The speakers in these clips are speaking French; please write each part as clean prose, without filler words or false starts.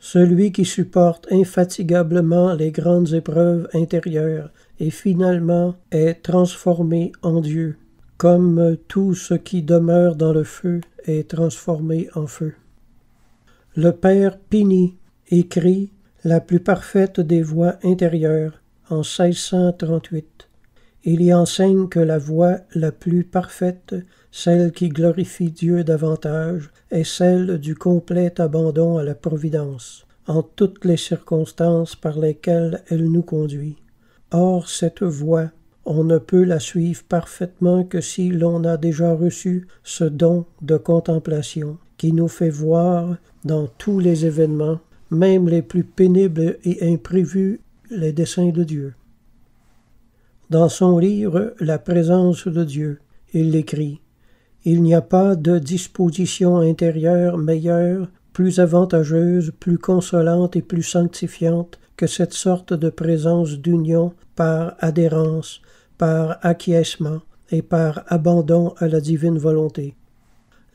celui qui supporte infatigablement les grandes épreuves intérieures et finalement est transformé en Dieu, comme tout ce qui demeure dans le feu est transformé en feu. Le père Pini écrit La plus parfaite des voix intérieures en 1638. Il y enseigne que la voie la plus parfaite, celle qui glorifie Dieu davantage, est celle du complet abandon à la providence, en toutes les circonstances par lesquelles elle nous conduit. Or, cette voie, on ne peut la suivre parfaitement que si l'on a déjà reçu ce don de contemplation, qui nous fait voir dans tous les événements, même les plus pénibles et imprévus, les desseins de Dieu. Dans son livre « La présence de Dieu », il écrit « Il n'y a pas de disposition intérieure meilleure, plus avantageuse, plus consolante et plus sanctifiante que cette sorte de présence d'union par adhérence, par acquiescement et par abandon à la divine volonté.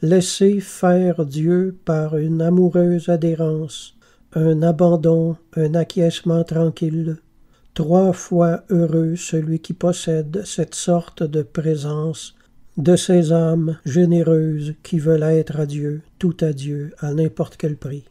Laisser faire Dieu par une amoureuse adhérence, un abandon, un acquiescement tranquille. 3 fois heureux celui qui possède cette sorte de présence de ces âmes généreuses qui veulent être à Dieu, tout à Dieu, à n'importe quel prix.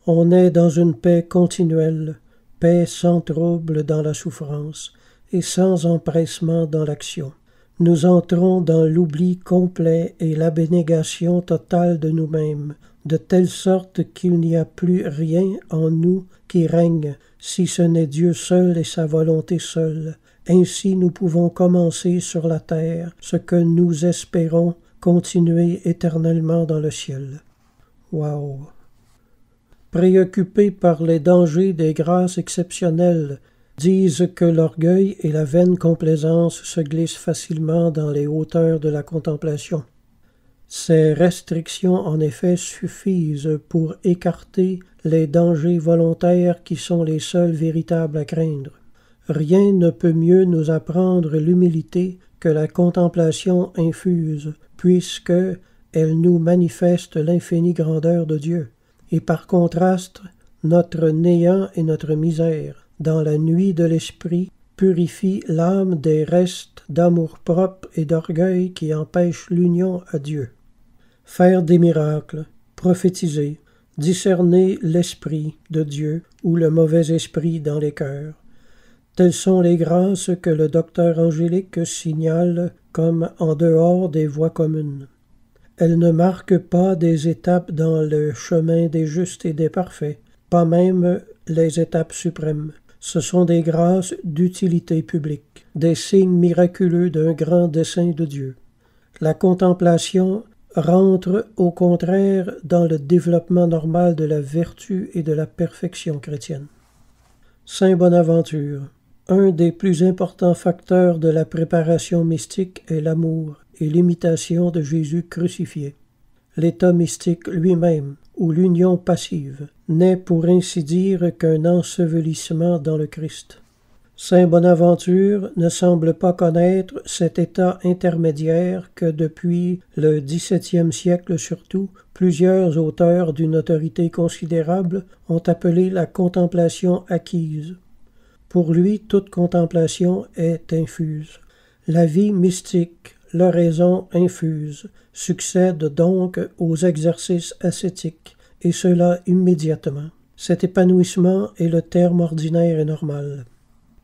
On est dans une paix continuelle, paix sans trouble dans la souffrance et sans empressement dans l'action. Nous entrons dans l'oubli complet et l'abnégation totale de nous-mêmes, de telle sorte qu'il n'y a plus rien en nous qui règne, si ce n'est Dieu seul et sa volonté seule. Ainsi nous pouvons commencer sur la terre ce que nous espérons continuer éternellement dans le ciel. Wow! Préoccupés par les dangers des grâces exceptionnelles, disent que l'orgueil et la vaine complaisance se glissent facilement dans les hauteurs de la contemplation. Ces restrictions, en effet, suffisent pour écarter les dangers volontaires qui sont les seuls véritables à craindre. Rien ne peut mieux nous apprendre l'humilité que la contemplation infuse, puisque elle nous manifeste l'infinie grandeur de Dieu, et par contraste, notre néant et notre misère, dans la nuit de l'esprit, purifie l'âme des restes d'amour-propre et d'orgueil qui empêchent l'union à Dieu. Faire des miracles, prophétiser, discerner l'esprit de Dieu ou le mauvais esprit dans les cœurs. Telles sont les grâces que le docteur angélique signale comme en dehors des voies communes. Elles ne marquent pas des étapes dans le chemin des justes et des parfaits, pas même les étapes suprêmes. Ce sont des grâces d'utilité publique, des signes miraculeux d'un grand dessein de Dieu. La contemplation rentre au contraire dans le développement normal de la vertu et de la perfection chrétienne. Saint Bonaventure, un des plus importants facteurs de la préparation mystique est l'amour et l'imitation de Jésus crucifié. L'état mystique lui-même, ou l'union passive, n'est pour ainsi dire qu'un ensevelissement dans le Christ. Saint Bonaventure ne semble pas connaître cet état intermédiaire que depuis le XVIIe siècle surtout, plusieurs auteurs d'une autorité considérable ont appelé la contemplation acquise. Pour lui, toute contemplation est infuse. La vie mystique, l'oraison infuse, succède donc aux exercices ascétiques, et cela immédiatement. Cet épanouissement est le terme ordinaire et normal.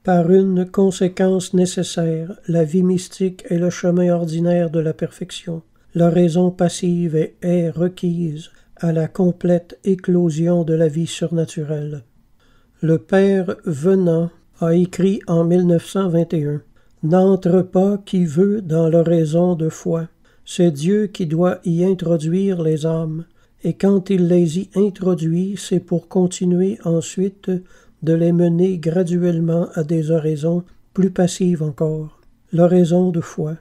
Par une conséquence nécessaire, la vie mystique est le chemin ordinaire de la perfection. L'oraison passive est requise à la complète éclosion de la vie surnaturelle. Le père Venant a écrit en 1921 « N'entre pas qui veut dans l'oraison de foi. C'est Dieu qui doit y introduire les âmes, et quand il les y introduit, c'est pour continuer ensuite de les mener graduellement à des oraisons plus passives encore. L'oraison de foi.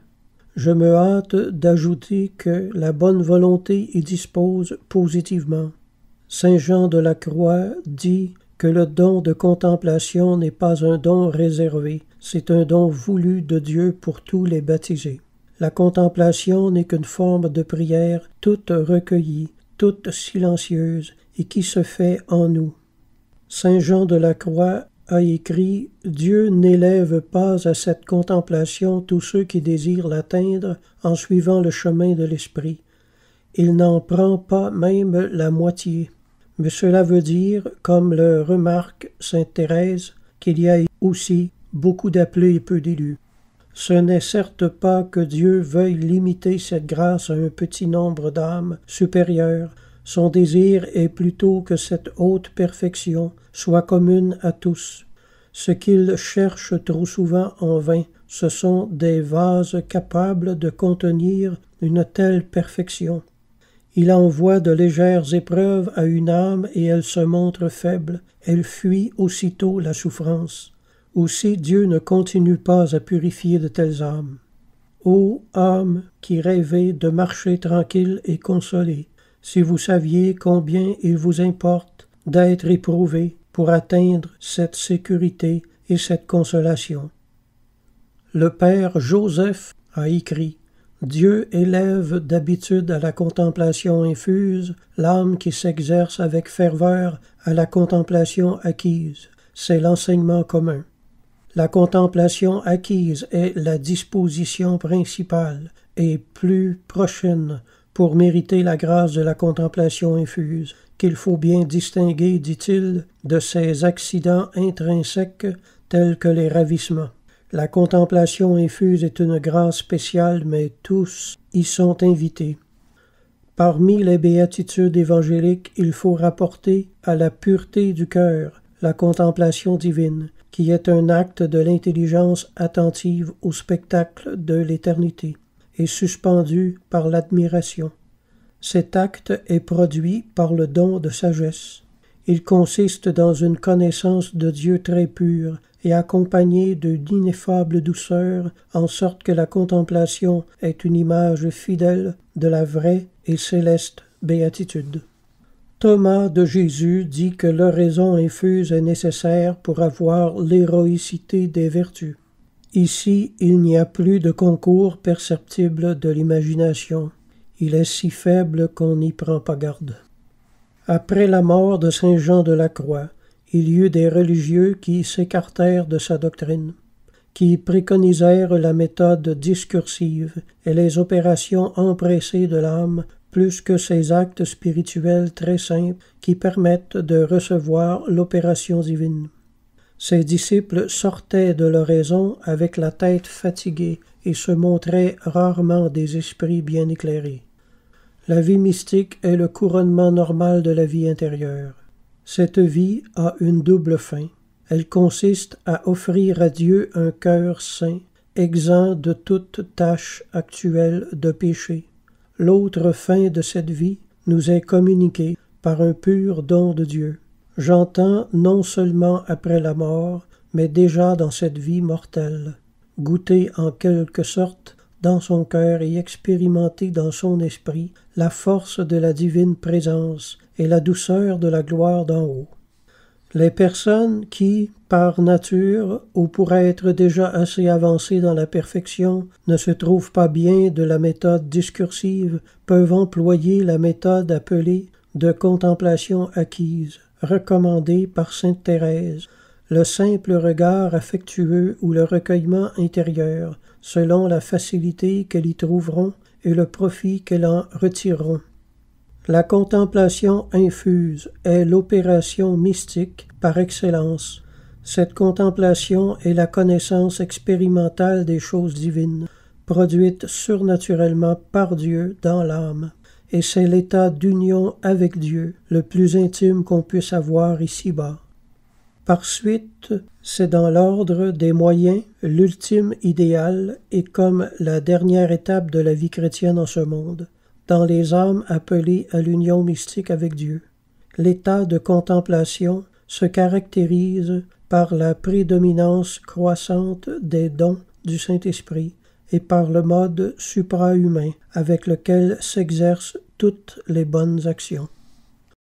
Je me hâte d'ajouter que la bonne volonté y dispose positivement. Saint Jean de la Croix dit que le don de contemplation n'est pas un don réservé, c'est un don voulu de Dieu pour tous les baptisés. La contemplation n'est qu'une forme de prière toute recueillie, toute silencieuse, et qui se fait en nous. Saint Jean de la Croix a écrit « Dieu n'élève pas à cette contemplation tous ceux qui désirent l'atteindre en suivant le chemin de l'esprit. Il n'en prend pas même la moitié. » Mais cela veut dire, comme le remarque sainte Thérèse, qu'il y a aussi beaucoup d'appelés et peu d'élus. Ce n'est certes pas que Dieu veuille limiter cette grâce à un petit nombre d'âmes supérieures. Son désir est plutôt que cette haute perfection soit commune à tous. Ce qu'il cherche trop souvent en vain, ce sont des vases capables de contenir une telle perfection. Il envoie de légères épreuves à une âme et elle se montre faible, elle fuit aussitôt la souffrance. Aussi Dieu ne continue pas à purifier de telles âmes. Ô âme qui rêvez de marcher tranquille et consolée, si vous saviez combien il vous importe d'être éprouvé pour atteindre cette sécurité et cette consolation. Le père Joseph a écrit « Dieu élève d'habitude à la contemplation infuse l'âme qui s'exerce avec ferveur à la contemplation acquise. C'est l'enseignement commun. La contemplation acquise est la disposition principale et plus prochaine pour mériter la grâce de la contemplation infuse, qu'il faut bien distinguer, dit-il, de ces accidents intrinsèques tels que les ravissements. La contemplation infuse est une grâce spéciale, mais tous y sont invités. Parmi les béatitudes évangéliques, il faut rapporter à la pureté du cœur la contemplation divine, qui est un acte de l'intelligence attentive au spectacle de l'éternité et suspendu par l'admiration. Cet acte est produit par le don de sagesse. Il consiste dans une connaissance de Dieu très pure et accompagné d'une ineffable douceur, en sorte que la contemplation est une image fidèle de la vraie et céleste béatitude. Thomas de Jésus dit que l'oraison infuse est nécessaire pour avoir l'héroïcité des vertus. Ici, il n'y a plus de concours perceptible de l'imagination. Il est si faible qu'on n'y prend pas garde. Après la mort de saint Jean de la Croix, il y eut des religieux qui s'écartèrent de sa doctrine, qui préconisèrent la méthode discursive et les opérations empressées de l'âme plus que ces actes spirituels très simples qui permettent de recevoir l'opération divine. Ses disciples sortaient de l'oraison avec la tête fatiguée et se montraient rarement des esprits bien éclairés. La vie mystique est le couronnement normal de la vie intérieure. Cette vie a une double fin. Elle consiste à offrir à Dieu un cœur saint, exempt de toute tâche actuelle de péché. L'autre fin de cette vie nous est communiquée par un pur don de Dieu. J'entends non seulement après la mort, mais déjà dans cette vie mortelle, goûter en quelque sorte dans son cœur et expérimenter dans son esprit la force de la divine présence et la douceur de la gloire d'en haut. Les personnes qui, par nature, ou pour être déjà assez avancées dans la perfection, ne se trouvent pas bien de la méthode discursive, peuvent employer la méthode appelée de contemplation acquise, recommandée par sainte Thérèse, le simple regard affectueux ou le recueillement intérieur, selon la facilité qu'elles y trouveront et le profit qu'elles en retireront. La contemplation infuse est l'opération mystique par excellence. Cette contemplation est la connaissance expérimentale des choses divines, produite surnaturellement par Dieu dans l'âme, et c'est l'état d'union avec Dieu le plus intime qu'on puisse avoir ici-bas. Par suite, c'est dans l'ordre des moyens, l'ultime idéal et comme la dernière étape de la vie chrétienne en ce monde, dans les âmes appelées à l'union mystique avec Dieu. L'état de contemplation se caractérise par la prédominance croissante des dons du Saint-Esprit et par le mode suprahumain avec lequel s'exercent toutes les bonnes actions.